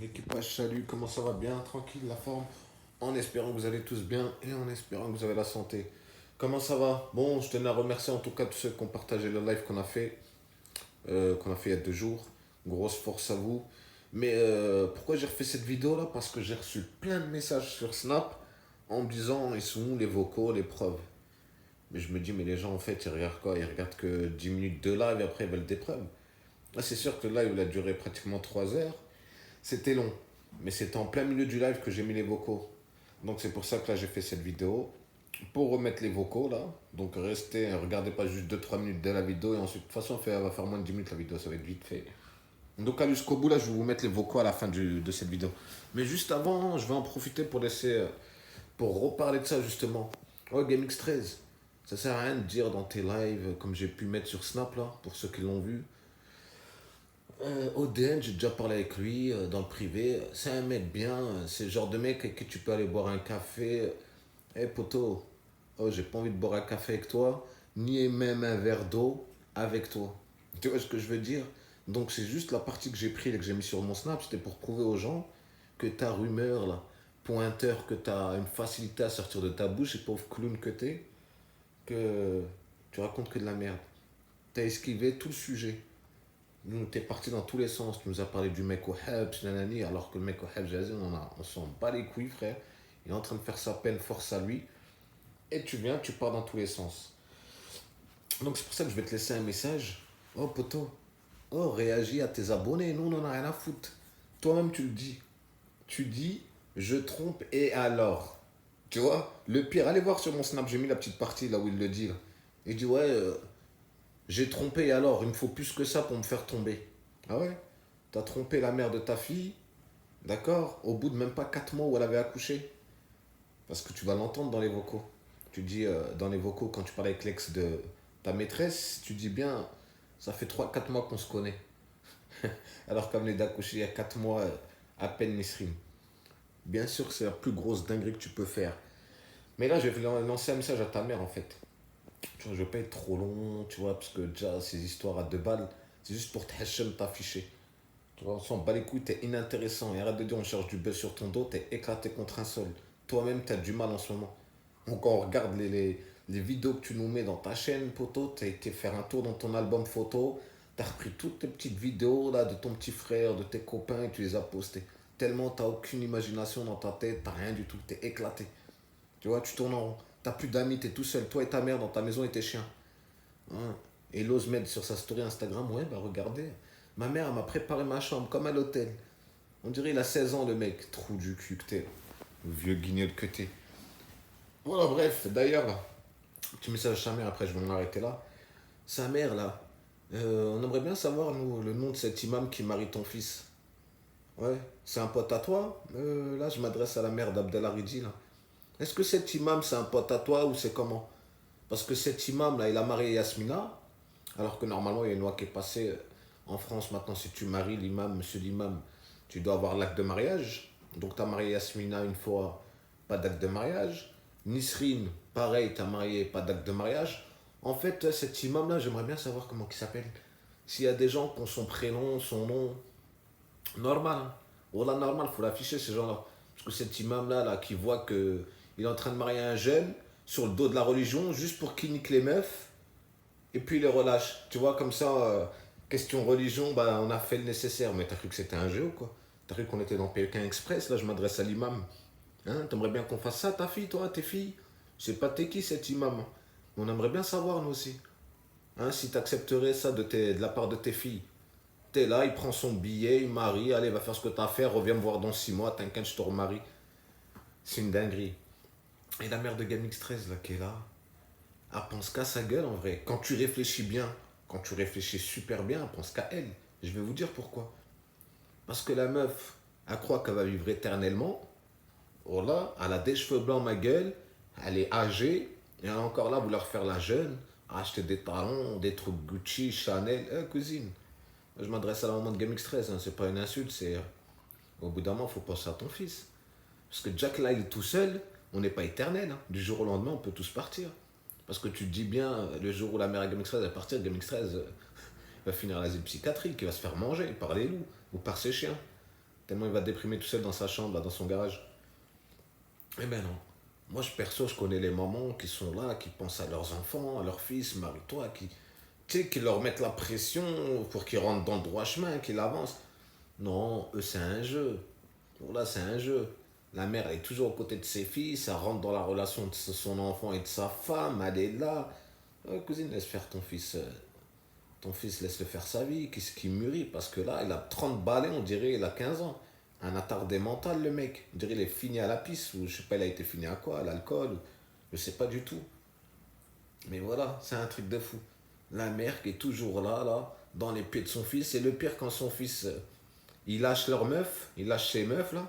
Équipage, salut, comment ça va? Bien, tranquille, la forme? En espérant que vous allez tous bien et en espérant que vous avez la santé. Comment ça va? Bon, je tenais à remercier en tout cas tous ceux qui ont partagé le live qu'on a fait il y a 2 jours. Grosse force à vous. Mais pourquoi j'ai refait cette vidéo là? Parce que j'ai reçu plein de messages sur Snap en me disant ils sont où les vocaux, les preuves. Mais je me dis, mais les gens en fait ils regardent quoi? Ils regardent que 10 minutes de live et après ils veulent des preuves. Là, c'est sûr que le live il a duré pratiquement 3 heures. C'était long, mais c'était en plein milieu du live que j'ai mis les vocaux. Donc c'est pour ça que là j'ai fait cette vidéo. Pour remettre les vocaux là. Donc restez, regardez pas juste 2-3 minutes de la vidéo et ensuite, de toute façon, elle va faire moins de 10 minutes la vidéo, ça va être vite fait. Donc allez jusqu'au bout là, je vais vous mettre les vocaux à la fin de cette vidéo. Mais juste avant, je vais en profiter pour pour reparler de ça justement. Oh, GameX13, ça sert à rien de dire dans tes lives, comme j'ai pu mettre sur Snap là, pour ceux qui l'ont vu. ODN, j'ai déjà parlé avec lui dans le privé. C'est un mec bien. C'est le genre de mec avec qui tu peux aller boire un café. Eh poto, oh, j'ai pas envie de boire un café avec toi, ni même un verre d'eau avec toi. Tu vois ce que je veux dire? Donc c'est juste la partie que j'ai prise et que j'ai mis sur mon snap, c'était pour prouver aux gens que ta rumeur là, pointeur, que tu as une facilité à sortir de ta bouche, et pauvre clown que t'es, que tu racontes que de la merde. T'as esquivé tout le sujet. Nous, t'es parti dans tous les sens. Tu nous as parlé du mec au Hebs, nanani, alors que le mec au Hebs, vas-y, on s'en bat les couilles, frère. Il est en train de faire sa peine, force à lui. Et tu viens, tu pars dans tous les sens. Donc c'est pour ça que je vais te laisser un message. Oh poto, oh réagis à tes abonnés, nous on en a rien à foutre. Toi-même tu le dis. Tu dis, je trompe et alors. Tu vois, le pire, allez voir sur mon snap, j'ai mis la petite partie là où il le dit. Là. Il dit, ouais, j'ai trompé et alors, il me faut plus que ça pour me faire tomber. Ah ouais? T'as trompé la mère de ta fille, d'accord? Au bout de même pas 4 mois où elle avait accouché. Parce que tu vas l'entendre dans les vocaux. Tu dis dans les vocaux, quand tu parles avec l'ex de ta maîtresse, tu dis bien, ça fait 3-4 mois qu'on se connaît. Alors qu'elle venait d'accoucher il y a 4 mois, à peine Nisrine. Bien sûr que c'est la plus grosse dinguerie que tu peux faire. Mais là, je vais lancer un message à ta mère en fait. Tu vois, je vais pas être trop long, tu vois, parce que déjà, ces histoires à 2 balles, c'est juste pour t'afficher. Tu vois, on s'en bat les couilles, t'es inintéressant. Et arrête de dire on cherche du buzz sur ton dos, t'es éclaté contre un sol. Toi-même, t'as du mal en ce moment. Donc, quand on regarde les vidéos que tu nous mets dans ta chaîne, poto, t'as été faire un tour dans ton album photo, t'as repris toutes tes petites vidéos là, de ton petit frère, de tes copains et tu les as postées. Tellement t'as aucune imagination dans ta tête, t'as rien du tout, t'es éclaté. Tu vois, tu tournes en rond. T'as plus d'amis, t'es tout seul, toi et ta mère dans ta maison et tes chiens. Hein. Et il ose mettre sur sa story Instagram, ouais, bah regardez, ma mère elle m'a préparé ma chambre comme à l'hôtel. On dirait il a 16 ans le mec, trou du cul que t'es, vieux guignol que t'es. Voilà, bref, d'ailleurs, petit message à sa mère, après je vais m'en arrêter là. Sa mère là, on aimerait bien savoir nous le nom de cet imam qui marie ton fils. Ouais, c'est un pote à toi? Là je m'adresse à la mère d'Abdelharidji là. Est-ce que cet imam c'est un pote à toi ou c'est comment? Parce que cet imam là, il a marié Yasmina, alors que normalement, il y a une loi qui est passée en France maintenant. Si tu maries l'imam, monsieur l'imam, tu dois avoir l'acte de mariage. Donc, tu as marié Yasmina une fois, pas d'acte de mariage. Nisrine, pareil, tu as marié, pas d'acte de mariage. En fait, cet imam-là, j'aimerais bien savoir comment il s'appelle. S'il y a des gens qui ont son prénom, son nom, normal. Hein. Voilà, normal, il faut l'afficher, ces gens-là. Parce que cet imam-là, là, qui voit que il est en train de marier un jeune sur le dos de la religion, juste pour qu'il nique les meufs, et puis il les relâche. Tu vois, comme ça, question religion, bah, on a fait le nécessaire. Mais t'as cru que c'était un jeu ou quoi? T'as cru qu'on était dans Pékin Express? Là, je m'adresse à l'imam. Hein, t'aimerais bien qu'on fasse ça, ta fille, toi, tes filles? Je sais pas t'es qui cet imam. On aimerait bien savoir, nous aussi. Hein, si t'accepterais ça de la part de tes filles. T'es là, il prend son billet, il marie, allez, va faire ce que t'as à faire, reviens me voir dans 6 mois, t'inquiète, je te remarie. C'est une dinguerie. Et la mère de Gamix 13, là, qui est là, elle pense qu'à sa gueule en vrai. Quand tu réfléchis bien, quand tu réfléchis super bien, elle pense qu'à elle. Je vais vous dire pourquoi. Parce que la meuf, elle croit qu'elle va vivre éternellement. Oh là, elle a des cheveux blancs, ma gueule. Elle est âgée. Et elle est encore là à vouloir faire la jeune. À acheter des talons, des trucs Gucci, Chanel. Cousine, je m'adresse à la maman de GameX 13. Hein, c'est pas une insulte, c'est. Au bout d'un moment, il faut penser à ton fils. Parce que Jack là, il est tout seul. On n'est pas éternel. Hein. Du jour au lendemain, on peut tous partir. Parce que tu te dis bien, le jour où la mère à GameX13 va partir, GameX13 va finir à l'asile psychiatrique, il va se faire manger par les loups ou par ses chiens. tellement il va déprimer tout seul dans sa chambre, là, dans son garage. Eh ben non. Moi, perso, je connais les mamans qui sont là, qui pensent à leurs enfants, à leurs fils, marie-toi, tu sais, qui leur mettent la pression pour qu'ils rentrent dans le droit chemin, qu'ils avancent. Non, eux, c'est un jeu. Voilà, c'est un jeu. La mère, elle est toujours aux côtés de ses fils, elle rentre dans la relation de son enfant et de sa femme, elle est là. Cousine, laisse faire ton fils. Ton fils, laisse-le faire sa vie, qu'est-ce qui mûrit? Parce que là, il a 30 balais, on dirait, il a 15 ans. Un attardé mental, le mec. On dirait, il est fini à la piste, ou je sais pas, il a été fini à quoi? À l'alcool? Je sais pas du tout. Mais voilà, c'est un truc de fou. La mère qui est toujours là, là, dans les pieds de son fils. Et le pire, quand son fils, il lâche leur meuf, il lâche ses meufs, là.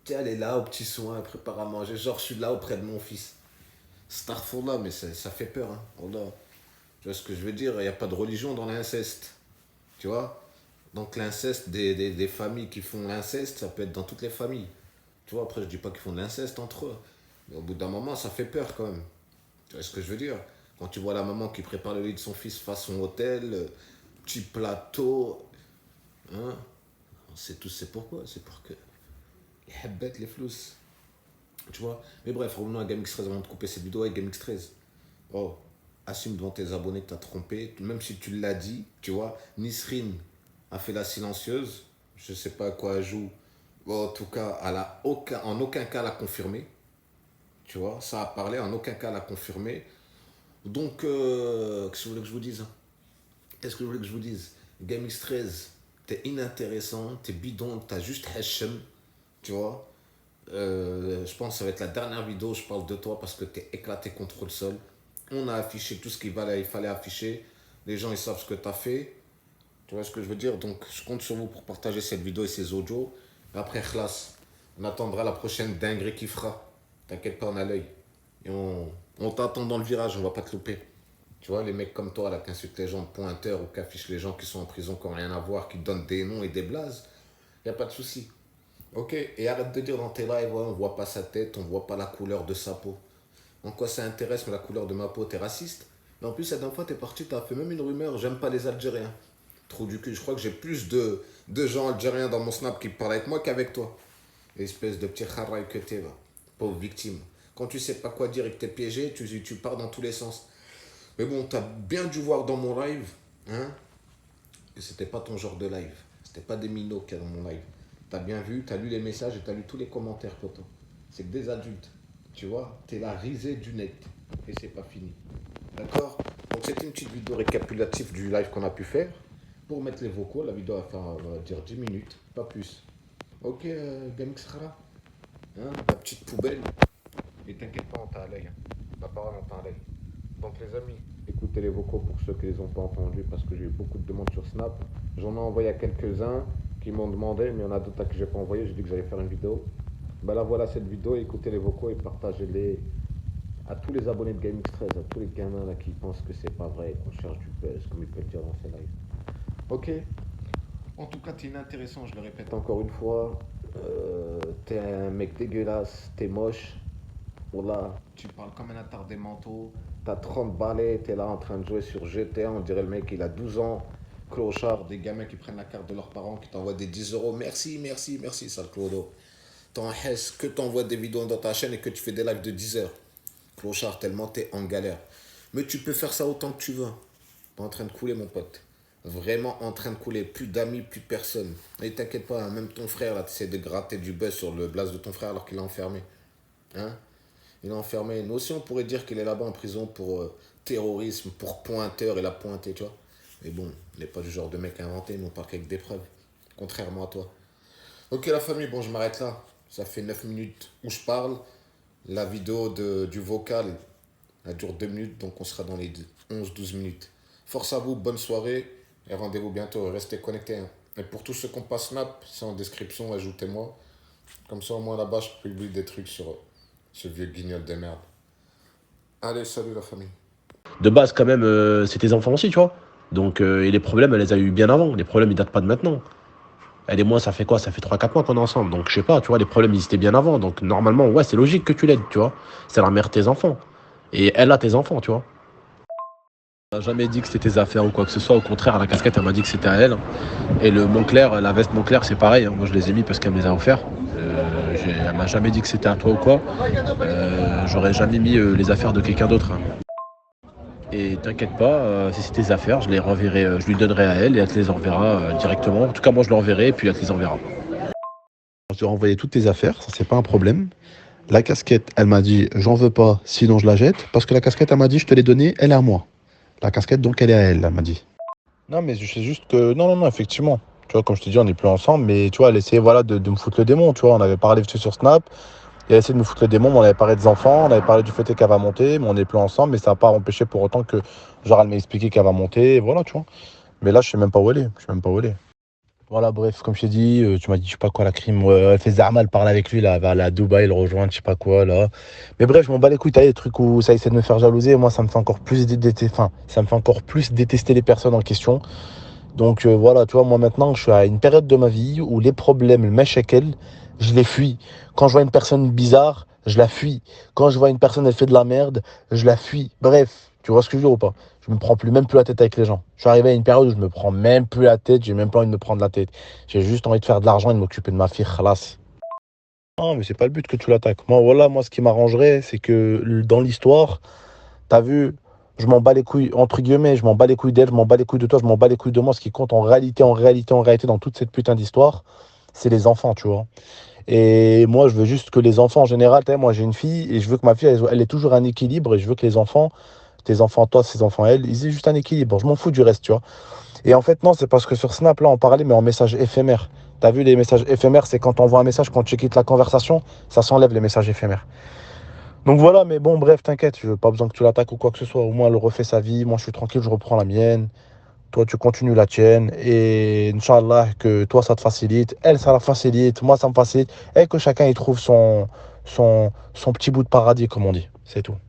Tiens, elle est là, aux petits soins, elle prépare à manger. Genre, je suis là auprès de mon fils. Starfall là, mais ça fait peur, hein. Wallah. Tu vois ce que je veux dire? Il n'y a pas de religion dans l'inceste. Tu vois? Donc l'inceste, des familles qui font l'inceste, ça peut être dans toutes les familles. Tu vois, après, je dis pas qu'ils font de l'inceste entre eux. Mais au bout d'un moment, ça fait peur quand même. Tu vois ce que je veux dire? Quand tu vois la maman qui prépare le lit de son fils façon hôtel, petit plateau, hein? On sait tous c'est pourquoi. C'est pour que les bêtes, les flous. Tu vois? Mais bref, revenons à GameX13 avant de couper cette vidéo avec GameX13. Oh, assume devant tes abonnés que tu as trompé, même si tu l'as dit, tu vois. Nisrine a fait la silencieuse, je sais pas à quoi elle joue. Bon, en tout cas, en aucun cas elle a confirmé, tu vois. Ça a parlé, en aucun cas elle a confirmé. Donc, qu'est-ce que vous voulez que je vous dise? Qu'est-ce que vous voulez que je vous dise? GameX13, t'es inintéressant, t'es bidon, t'as juste Hashem, tu vois. Je pense que ça va être la dernière vidéo où je parle de toi parce que t'es éclaté contre le sol. On a affiché tout ce il fallait afficher. Les gens, ils savent ce que tu as fait. Tu vois ce que je veux dire? Donc, je compte sur vous pour partager cette vidéo et ces audios. Après, classe, on attendra la prochaine dinguerie qui fera. T'inquiète pas, on a l'œil. Et on t'attend dans le virage, on va pas te louper. Tu vois, les mecs comme toi, là, qui insultent les gens de pointeurs ou qui affichent les gens qui sont en prison, qui n'ont rien à voir, qui donnent des noms et des blazes, y a pas de souci. Ok? Et arrête de dire dans tes lives, ouais, on voit pas sa tête, on voit pas la couleur de sa peau. En quoi ça intéresse, mais la couleur de ma peau, t'es raciste? Et en plus, la dernière fois, t'es parti, t'as fait même une rumeur, j'aime pas les Algériens. Trou du cul, je crois que j'ai plus de gens algériens dans mon snap qui parlent avec moi qu'avec toi. Espèce de petit kharaï que t'es, va. Pauvre victime. Quand tu sais pas quoi dire et que t'es piégé, tu pars dans tous les sens. Mais bon, t'as bien dû voir dans mon live, hein, que c'était pas ton genre de live. C'était pas des minots qu'il y a dans mon live. T'as bien vu, t'as lu les messages et t'as lu tous les commentaires, poto. C'est que des adultes. Tu vois, t'es la risée du net. Et c'est pas fini. D'accord? Donc c'était une petite vidéo récapitulative du live qu'on a pu faire. Pour mettre les vocaux, la vidéo va faire, on va dire, 10 minutes, pas plus. Ok, Gamix Khara, hein, la petite poubelle. Et t'inquiète pas, on t'a à l'œil. Hein. Ma parole, on t'a à l'œil. Donc les amis, écoutez les vocaux pour ceux qui les ont pas entendus parce que j'ai eu beaucoup de demandes sur Snap. J'en ai envoyé à quelques-uns qui m'ont demandé, mais il y en a d'autres à qui j'ai pas envoyé. J'ai dit que j'allais faire une vidéo. Ben là voilà cette vidéo, écoutez les vocaux et partagez-les à tous les abonnés de GameX13, à tous les gamins là qui pensent que c'est pas vrai, qu'on cherche du buzz, comme ils peuvent le dire dans ces lives. Ok? En tout cas, t'es inintéressant, je le répète encore une fois. T'es un mec dégueulasse, t'es moche. Voilà, tu parles comme un attardé manteau. T'as 30 balais, t'es là en train de jouer sur GTA, on dirait le mec il a 12 ans. Clochard, des gamins qui prennent la carte de leurs parents, qui t'envoient des 10 euros. Merci, merci, merci, sale clodo. T'en hesse que t'envoies des vidéos dans ta chaîne et que tu fais des lives de 10 heures. Clochard, tellement t'es en galère. Mais tu peux faire ça autant que tu veux. T'es en train de couler, mon pote. Vraiment en train de couler. Plus d'amis, plus de personne. Et t'inquiète pas, hein, même ton frère, là, t'essaies de gratter du buzz sur le blaze de ton frère alors qu'il est enfermé. Hein? Il est enfermé. Nous aussi, on pourrait dire qu'il est là-bas en prison pour terrorisme, pour pointeur. Il a pointé, tu vois. Mais bon, il n'est pas du genre de mec inventé. Nous, on parle qu'avec des preuves. Contrairement à toi. Ok, la famille, bon, je m'arrête là. Ça fait 9 minutes où je parle. La vidéo du vocal, elle dure 2 minutes, donc on sera dans les 11-12 minutes. Force à vous, bonne soirée, et rendez-vous bientôt. Restez connectés. Hein. Et pour tous ceux qui n'ont pas Snap, c'est en description, ajoutez-moi. Comme ça, au moins là-bas, je publie des trucs sur ce vieux guignol de merde. Allez, salut la famille. De base, quand même, c'est tes enfants aussi, tu vois. Donc, et les problèmes, elle les a eu bien avant. Les problèmes, ils datent pas de maintenant. Elle et moi, ça fait quoi? Ça fait 3 4 mois qu'on est ensemble. Donc, je sais pas, tu vois, les problèmes, ils étaient bien avant. Donc, normalement, ouais, c'est logique que tu l'aides, tu vois. C'est la mère de tes enfants. Et elle a tes enfants, tu vois. Elle m'a jamais dit que c'était tes affaires ou quoi que ce soit. Au contraire, la casquette, elle m'a dit que c'était à elle. Et le Moncler, la veste Moncler, c'est pareil. Moi, je les ai mis parce qu'elle me les a offerts. Elle m'a jamais dit que c'était à toi ou quoi. J'aurais jamais mis les affaires de quelqu'un d'autre, hein. Et t'inquiète pas, si c'est tes affaires, je les renverrai, je lui donnerai à elle et elle te les enverra directement. En tout cas, moi, je l'enverrai et puis elle te les enverra. Je te renvoyer toutes tes affaires, ça c'est pas un problème. La casquette, elle m'a dit, j'en veux pas, sinon je la jette. Parce que la casquette, elle m'a dit, je te l'ai donnée, elle est à moi. La casquette, donc, elle est à elle, elle m'a dit. Non, mais je sais juste que. Non, non, non, effectivement. Tu vois, comme je te dis, on n'est plus ensemble, mais tu vois, elle essayait voilà, de me foutre le démon. Tu vois, on avait parlé vite fait sur Snap, et elle essayait de me foutre le démon, mais on avait parlé des enfants, on avait parlé du fait qu'elle va monter, mais on n'est plus ensemble, mais ça n'a pas empêché pour autant que, genre, elle m'a expliqué qu'elle va monter, et voilà, tu vois. Mais là, je sais même pas où elle est. Je sais même pas où elle est. Voilà, bref, comme je t'ai dit, tu m'as dit, je sais pas quoi, la crime, elle fait Zama, elle parle avec lui, là, elle va aller à Dubaï, le rejoindre, je sais pas quoi, là. Mais bref, je m'en bats les couilles, t'as des trucs où ça essaie de me faire jalouser, moi, ça me fait encore plus enfin, ça me fait encore plus détester les personnes en question. Donc voilà, tu vois, moi maintenant, je suis à une période de ma vie où les problèmes, le mèche-elle, je les fuis. Quand je vois une personne bizarre, je la fuis. Quand je vois une personne, elle fait de la merde, je la fuis. Bref, tu vois ce que je veux dire ou pas? Je me prends plus, même plus la tête avec les gens. Je suis arrivé à une période où je me prends même plus la tête, j'ai même pas envie de me prendre la tête. J'ai juste envie de faire de l'argent et de m'occuper de ma fille, khalas. Non, mais c'est pas le but que tu l'attaques. Moi, voilà, moi, ce qui m'arrangerait, c'est que dans l'histoire, t'as vu, je m'en bats les couilles, entre guillemets, je m'en bats les couilles d'elle, je m'en bats les couilles de toi, je m'en bats les couilles de moi. Ce qui compte en réalité, dans toute cette putain d'histoire, c'est les enfants, tu vois. Et moi, je veux juste que les enfants, en général, moi, j'ai une fille et je veux que ma fille, elle ait toujours un équilibre et je veux que les enfants, tes enfants, toi, ses enfants, elle, ils aient juste un équilibre. Je m'en fous du reste, tu vois. Et en fait, non, c'est parce que sur Snap, là, on parlait, mais en message éphémère. T'as vu, les messages éphémères, c'est quand on envoie un message, quand tu quittes la conversation, ça s'enlève les messages éphémères. Donc voilà, mais bon, bref, t'inquiète, je n'ai pas besoin que tu l'attaques ou quoi que ce soit. Au moins, elle refait sa vie. Moi, je suis tranquille, je reprends la mienne. Toi, tu continues la tienne. Et Inch'Allah, que toi, ça te facilite. Elle, ça la facilite. Moi, ça me facilite. Et que chacun y trouve son petit bout de paradis, comme on dit. C'est tout.